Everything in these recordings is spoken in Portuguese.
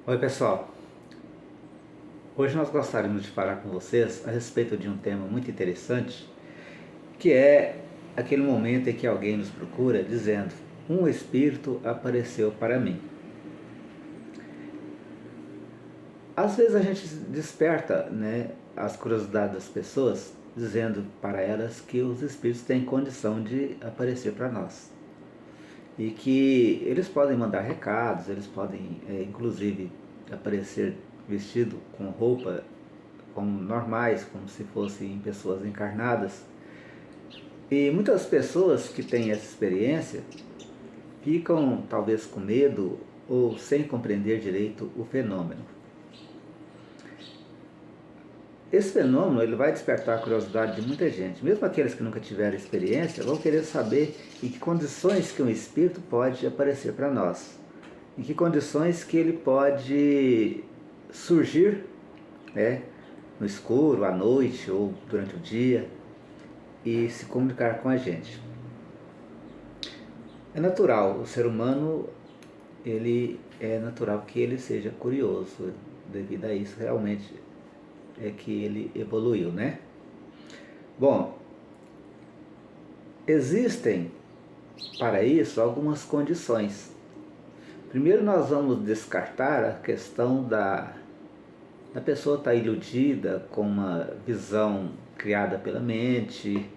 Oi pessoal, hoje nós gostaríamos de falar com vocês a respeito de um tema muito interessante, que é aquele momento em que alguém nos procura dizendo: um espírito apareceu para mim. Às vezes a gente desperta, as curiosidades das pessoas, dizendo para elas que os espíritos têm condição de aparecer para nós. E que eles podem mandar recados, eles podem inclusive aparecer vestido com roupa como normais, como se fossem pessoas encarnadas. E muitas pessoas que têm essa experiência ficam talvez com medo ou sem compreender direito o fenômeno. Esse fenômeno ele vai despertar a curiosidade de muita gente. Mesmo aqueles que nunca tiveram experiência vão querer saber em que condições que um espírito pode aparecer para nós. Em que condições que ele pode surgir, no escuro, à noite ou durante o dia, e se comunicar com a gente. É natural, o ser humano, ele é natural que ele seja curioso. Devido a isso, realmente é que ele evoluiu, né? Bom, existem para isso algumas condições. Primeiro nós vamos descartar a questão da pessoa estar iludida com uma visão criada pela mente,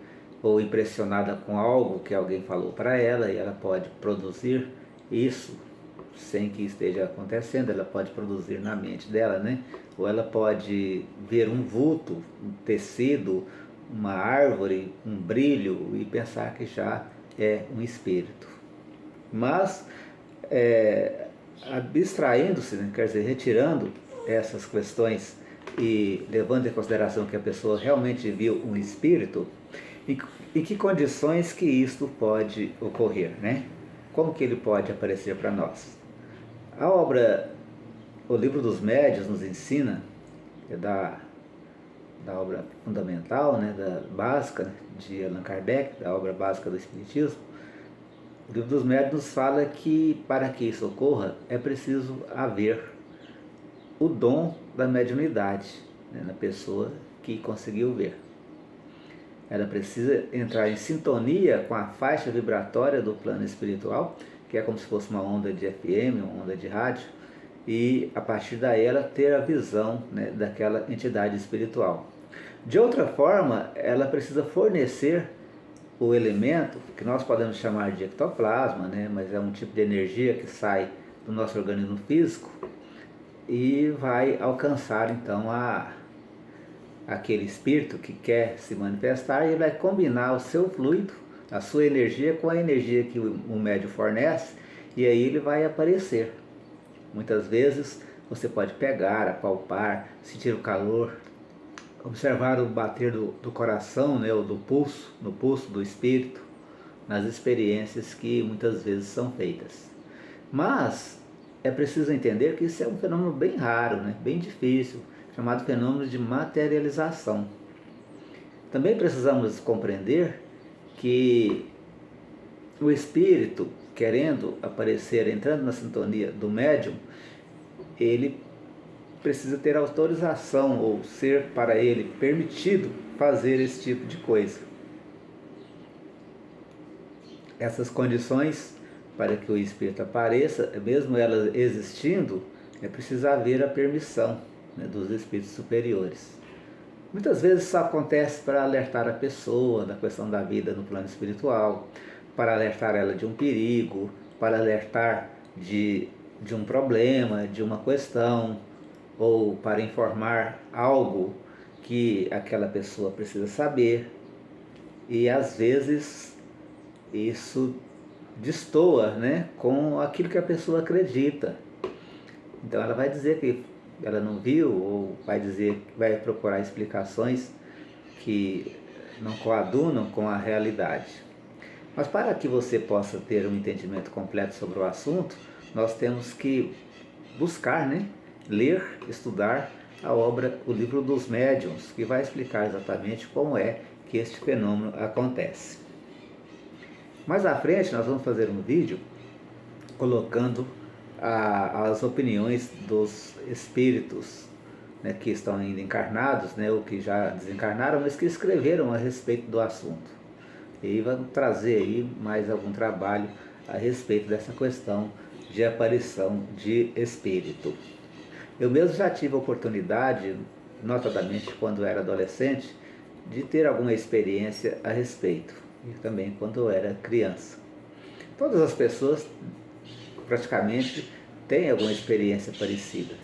ou impressionada com algo que alguém falou para ela, e ela pode produzir isso sem que esteja acontecendo. Ela pode produzir na mente dela, ou ela pode ver um vulto, um tecido, uma árvore, um brilho, e pensar que já é um espírito. Mas abstraindo-se, quer dizer, retirando essas questões e levando em consideração que a pessoa realmente viu um espírito, em que condições que isto pode ocorrer, Como que ele pode aparecer para nós? A obra, o Livro dos Médiuns nos ensina, que é da obra fundamental, da básica de Allan Kardec, da obra básica do Espiritismo. O Livro dos Médiuns nos fala que para que isso ocorra é preciso haver o dom da mediunidade, na pessoa que conseguiu ver. Ela precisa entrar em sintonia com a faixa vibratória do plano espiritual, que é como se fosse uma onda de FM, uma onda de rádio, e a partir daí ela ter a visão, daquela entidade espiritual. De outra forma, ela precisa fornecer o elemento que nós podemos chamar de ectoplasma, mas é um tipo de energia que sai do nosso organismo físico e vai alcançar então aquele espírito que quer se manifestar, e ele vai combinar o seu fluido, a sua energia, com a energia que o médium fornece, e aí ele vai aparecer. Muitas vezes você pode pegar, apalpar, sentir o calor, observar o bater do coração, ou do pulso, no pulso do espírito, nas experiências que muitas vezes são feitas. Mas é preciso entender que isso é um fenômeno bem raro, bem difícil, chamado fenômeno de materialização. Também precisamos compreender que o espírito, querendo aparecer, entrando na sintonia do médium, ele precisa ter autorização, ou ser para ele permitido fazer esse tipo de coisa. Essas condições para que o espírito apareça, mesmo elas existindo, é preciso haver a permissão, dos espíritos superiores. Muitas vezes isso acontece para alertar a pessoa da questão da vida no plano espiritual, para alertar ela de um perigo, para alertar de um problema, de uma questão, ou para informar algo que aquela pessoa precisa saber. E às vezes isso destoa, com aquilo que a pessoa acredita. Então ela vai dizer que ela não viu, ou vai procurar explicações que não coadunam com a realidade. Mas para que você possa ter um entendimento completo sobre o assunto, nós temos que buscar, ler, estudar a obra O Livro dos Médiuns, que vai explicar exatamente como é que este fenômeno acontece. Mais à frente nós vamos fazer um vídeo colocando as opiniões dos espíritos, né, que estão ainda encarnados, né, ou que já desencarnaram, mas que escreveram a respeito do assunto. E vamos trazer aí mais algum trabalho a respeito dessa questão de aparição de espírito. Eu mesmo já tive a oportunidade, notadamente quando era adolescente, de ter alguma experiência a respeito, e também quando eu era criança. Todas as pessoas praticamente têm alguma experiência parecida.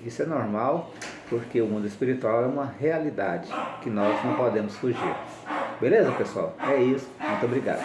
Isso é normal, porque o mundo espiritual é uma realidade que nós não podemos fugir. Beleza, pessoal? É isso. Muito obrigado.